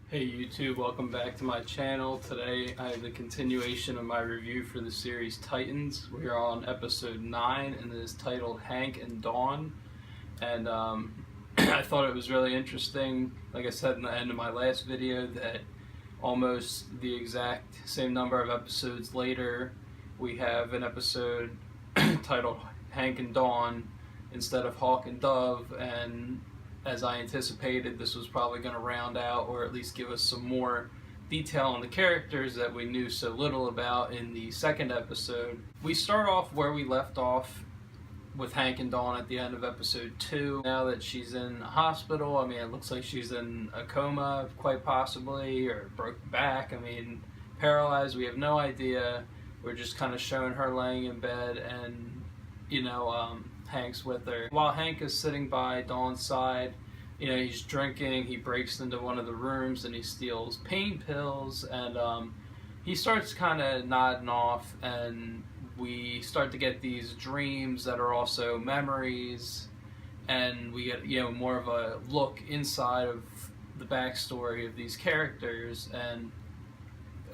Hey YouTube, welcome back to my channel. Today I have the continuation of my review for the series Titans. We are on episode 9 and it is titled Hank and Dawn. And I thought it was really interesting, like I said in the end of my last video, that almost the exact same number of episodes later we have an episode titled Hank and Dawn instead of Hawk and Dove. And as I anticipated, this was probably going to round out or at least give us some more detail on the characters that we knew so little about in the second episode. We start off where we left off with Hank and Dawn at the end of episode 2. Now that she's in a hospital, I mean, it looks like she's in a coma, quite possibly, or broke back. I mean, paralyzed, we have no idea. We're just kind of showing her laying in bed and, Hank's with her. While Hank is sitting by Dawn's side, he's drinking, he breaks into one of the rooms and he steals pain pills, and he starts kind of nodding off, and we start to get these dreams that are also memories, and we get more of a look inside of the backstory of these characters. And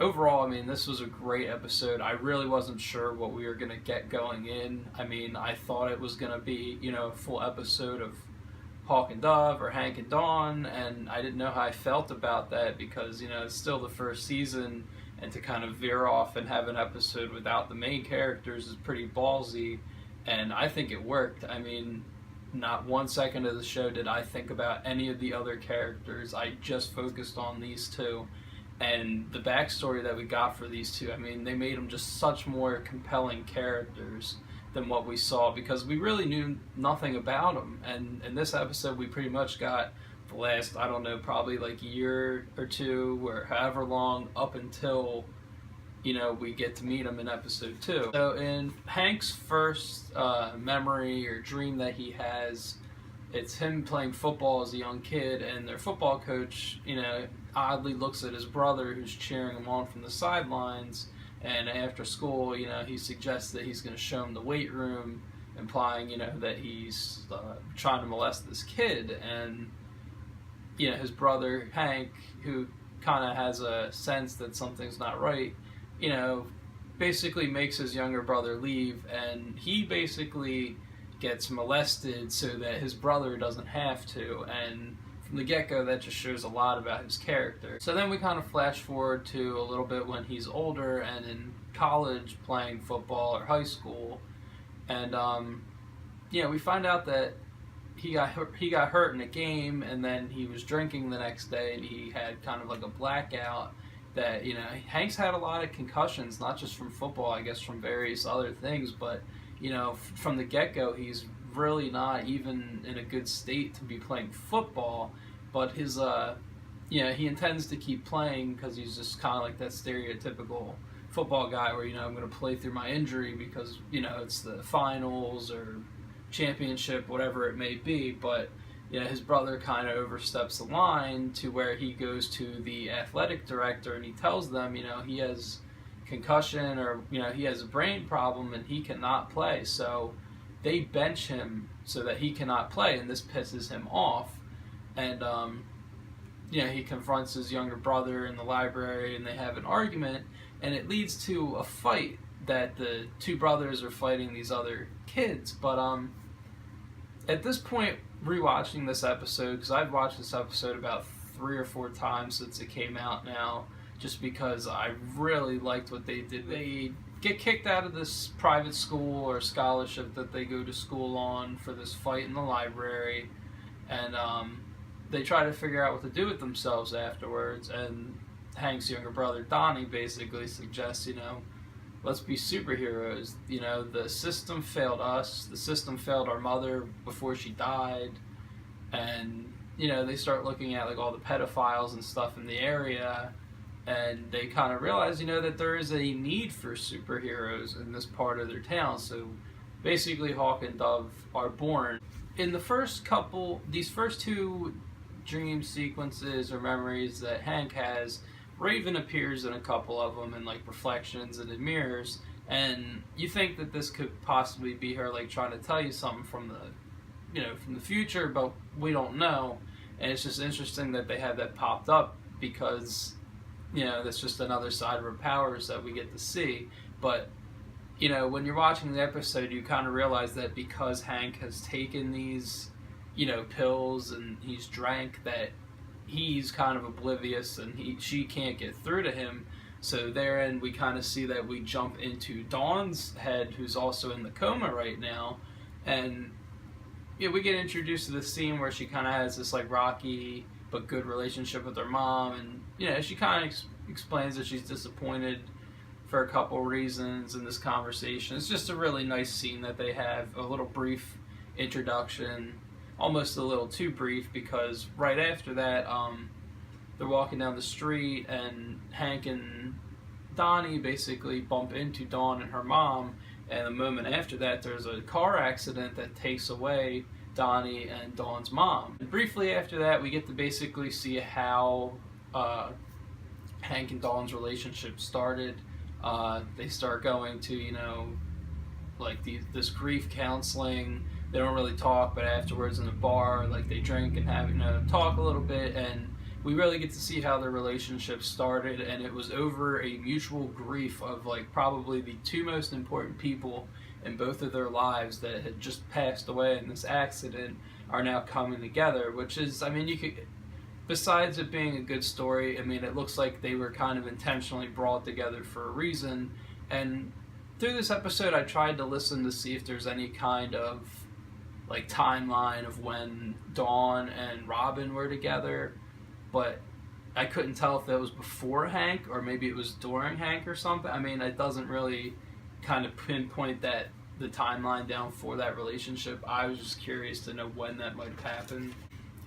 overall, I mean, this was a great episode. I really wasn't sure what we were going to get going in. I mean, I thought it was going to be, a full episode of Hawk and Dove or Hank and Dawn, and I didn't know how I felt about that because, it's still the first season, and to kind of veer off and have an episode without the main characters is pretty ballsy, and I think it worked. I mean, not 1 second of the show did I think about any of the other characters. I just focused on these two. And the backstory that we got for these two, I mean, they made them just such more compelling characters than what we saw, because we really knew nothing about them. And in this episode, we pretty much got the last, I don't know, probably like a year or two, or however long, up until, we get to meet them in episode 2. So in Hank's first memory or dream that he has, it's him playing football as a young kid, and their football coach, oddly looks at his brother who's cheering him on from the sidelines, and after school, he suggests that he's going to show him the weight room, implying, that he's trying to molest this kid. And, his brother, Hank, who kind of has a sense that something's not right, basically makes his younger brother leave, and he basically gets molested so that his brother doesn't have to. And from the get-go, that just shows a lot about his character. So then we kind of flash forward to a little bit when he's older and in college playing football or high school, and we find out that he got hurt in a game, and then he was drinking the next day, and he had kind of like a blackout. That Hank's had a lot of concussions, not just from football, I guess from various other things, but from the get-go, he's really not even in a good state to be playing football. But his, he intends to keep playing because he's just kind of like that stereotypical football guy where, I'm going to play through my injury because, it's the finals or championship, whatever it may be. But, his brother kind of oversteps the line to where he goes to the athletic director and he tells them, he has concussion, or he has a brain problem and he cannot play. So they bench him so that he cannot play, and this pisses him off. And he confronts his younger brother in the library, and they have an argument, and it leads to a fight that the two brothers are fighting these other kids. But at this point, rewatching this episode, because I've watched this episode about 3 or 4 times since it came out now, just because I really liked what they did. They get kicked out of this private school or scholarship that they go to school on for this fight in the library, and they try to figure out what to do with themselves afterwards. And Hank's younger brother, Donnie, basically suggests, let's be superheroes. The system failed us, the system failed our mother before she died, and they start looking at like all the pedophiles and stuff in the area, and they kind of realize, that there is a need for superheroes in this part of their town. So basically, Hawk and Dove are born. In the these first 2 dream sequences or memories that Hank has, Raven appears in a couple of them in like reflections and in mirrors, and you think that this could possibly be her like trying to tell you something from the future, but we don't know. And it's just interesting that they had that popped up because, you know, that's just another side of her powers that we get to see. But, you know, when you're watching the episode, you kind of realize that because Hank has taken these, you know, pills and he's drank, that he's kind of oblivious and she can't get through to him. So therein we kind of see that we jump into Dawn's head, who's also in the coma right now, and yeah, we get introduced to this scene where she kind of has this like rocky but good relationship with her mom, and you know, she kind of explains that she's disappointed for a couple reasons in this conversation. It's just a really nice scene that they have, a little brief introduction, almost a little too brief, because right after that, they're walking down the street and Hank and Donnie basically bump into Dawn and her mom, and a moment after that there's a car accident that takes away Donnie and Dawn's mom. And briefly after that we get to basically see how Hank and Dawn's relationship started. They start going to, you know, like this grief counseling. They don't really talk, but afterwards in the bar, like they drink and have, you know, talk a little bit, and we really get to see how their relationship started, and it was over a mutual grief of like probably the two most important people in both of their lives that had just passed away in this accident are now coming together, which is, I mean, you could, besides it being a good story, I mean, it looks like they were kind of intentionally brought together for a reason. And through this episode I tried to listen to see if there's any kind of like timeline of when Dawn and Robin were together, but I couldn't tell if that was before Hank or maybe it was during Hank or something. I mean, it doesn't really kind of pinpoint that the timeline down for that relationship. I was just curious to know when that might have happened.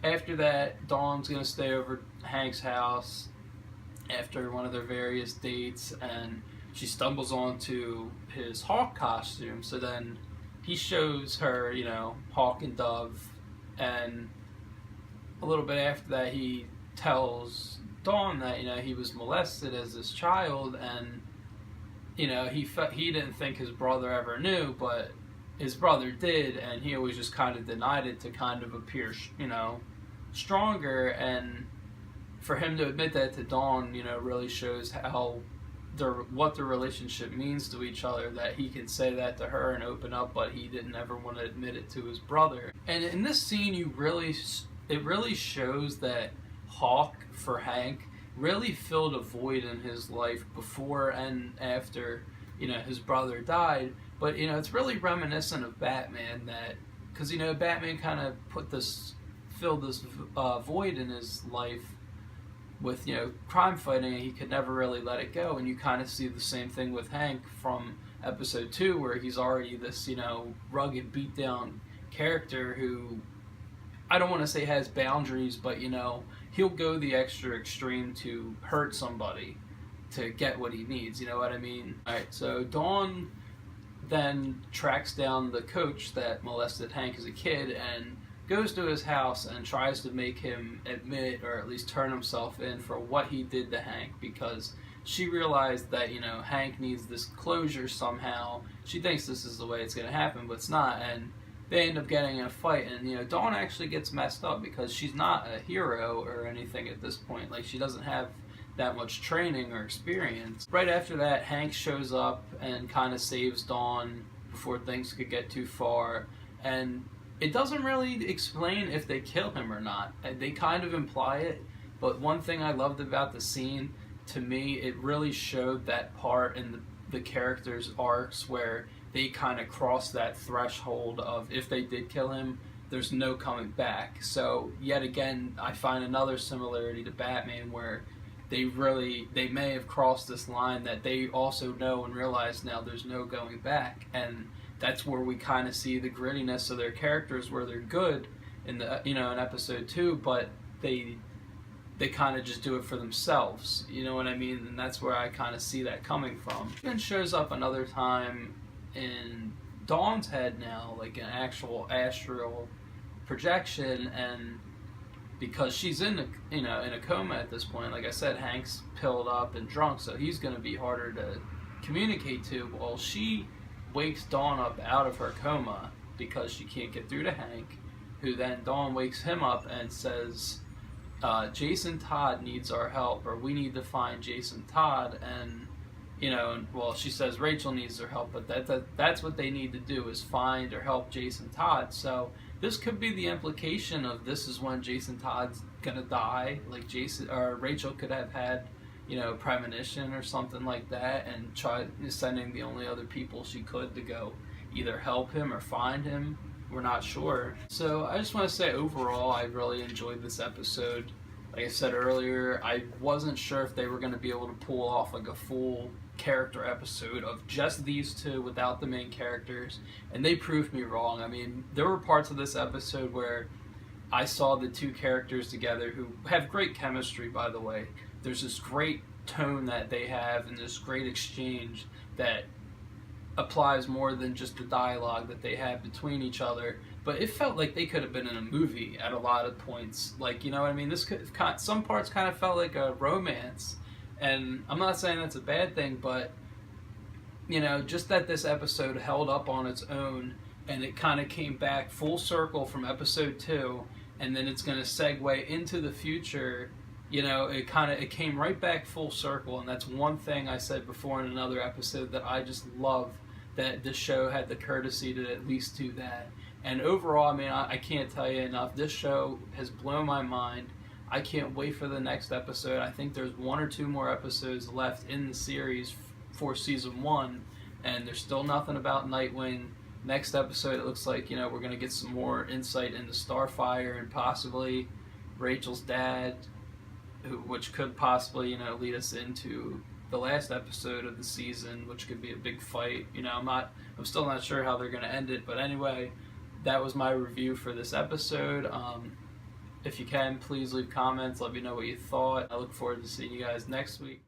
After that, Dawn's gonna stay over at Hank's house after one of their various dates, and she stumbles onto his Hawk costume. So then he shows her, you know, Hawk and Dove, and a little bit after that he tells Dawn that, you know, he was molested as this child, and you know, he didn't think his brother ever knew, but his brother did, and he always just kind of denied it to kind of appear, you know, stronger. And for him to admit that to Dawn, you know, really shows how what their relationship means to each other, that he can say that to her and open up, but he didn't ever want to admit it to his brother. And in this scene, it really shows that Hawk, for Hank, really filled a void in his life before and after, you know, his brother died. But, you know, it's really reminiscent of Batman, that, because, you know, Batman kind of filled this void in his life with, you know, crime fighting, and he could never really let it go. And you kind of see the same thing with Hank from episode 2, where he's already this, you know, rugged, beat down character who, I don't want to say has boundaries, but, you know, he'll go the extra extreme to hurt somebody to get what he needs, you know what I mean? Alright, so Dawn then tracks down the coach that molested Hank as a kid and goes to his house and tries to make him admit, or at least turn himself in for what he did to Hank, because she realized that, you know, Hank needs this closure somehow. She thinks this is the way it's going to happen, but it's not, and they end up getting in a fight. And, you know, Dawn actually gets messed up because she's not a hero or anything at this point. Like, she doesn't have that much training or experience. Right after that, Hank shows up and kind of saves Dawn before things could get too far, and it doesn't really explain if they kill him or not. They kind of imply it, but one thing I loved about the scene, to me, it really showed that part in the characters' arcs where they kind of cross that threshold of, if they did kill him, there's no coming back. So yet again, I find another similarity to Batman, where they may have crossed this line that they also know and realize now there's no going back. And that's where we kind of see the grittiness of their characters, where they're good in the, you know, in episode 2, but they kind of just do it for themselves, you know what I mean? And that's where I kind of see that coming from. It then shows up another time in Dawn's head now, like an actual astral projection, and because she's in a coma at this point, like I said, Hank's pilled up and drunk, so he's going to be harder to communicate to. Well, she wakes Dawn up out of her coma because she can't get through to Hank, who then Dawn wakes him up and says, Jason Todd needs our help, or we need to find Jason Todd. And well, she says Rachel needs their help, but that's what they need to do, is find or help Jason Todd. So this could be the implication of this is when Jason Todd's gonna die. Like Jason or Rachel could have had premonition or something like that, and try sending the only other people she could to go either help him or find him. We're not sure. So I just want to say overall, I really enjoyed this episode. Like I said earlier, I wasn't sure if they were going to be able to pull off like a full character episode of just these two without the main characters, and they proved me wrong. I mean, there were parts of this episode where I saw the two characters together who have great chemistry, by the way. There's this great tone that they have and this great exchange that applies more than just the dialogue that they have between each other. But it felt like they could have been in a movie at a lot of points. Like, you know what I mean? This could, some parts kind of felt like a romance. And I'm not saying that's a bad thing, but just that this episode held up on its own, and it kind of came back full circle from episode 2, and then it's going to segue into the future. It came right back full circle, and that's one thing I said before in another episode that I just love, that this show had the courtesy to at least do that. And overall, I mean, I can't tell you enough. This show has blown my mind. I can't wait for the next episode. I think there's 1 or 2 more episodes left in the series for season 1, and there's still nothing about Nightwing. Next episode, it looks like, we're going to get some more insight into Starfire and possibly Rachel's dad, which could possibly, lead us into the last episode of the season, which could be a big fight. I'm still not sure how they're going to end it, but anyway, that was my review for this episode. If you can, please leave comments, let me know what you thought. I look forward to seeing you guys next week.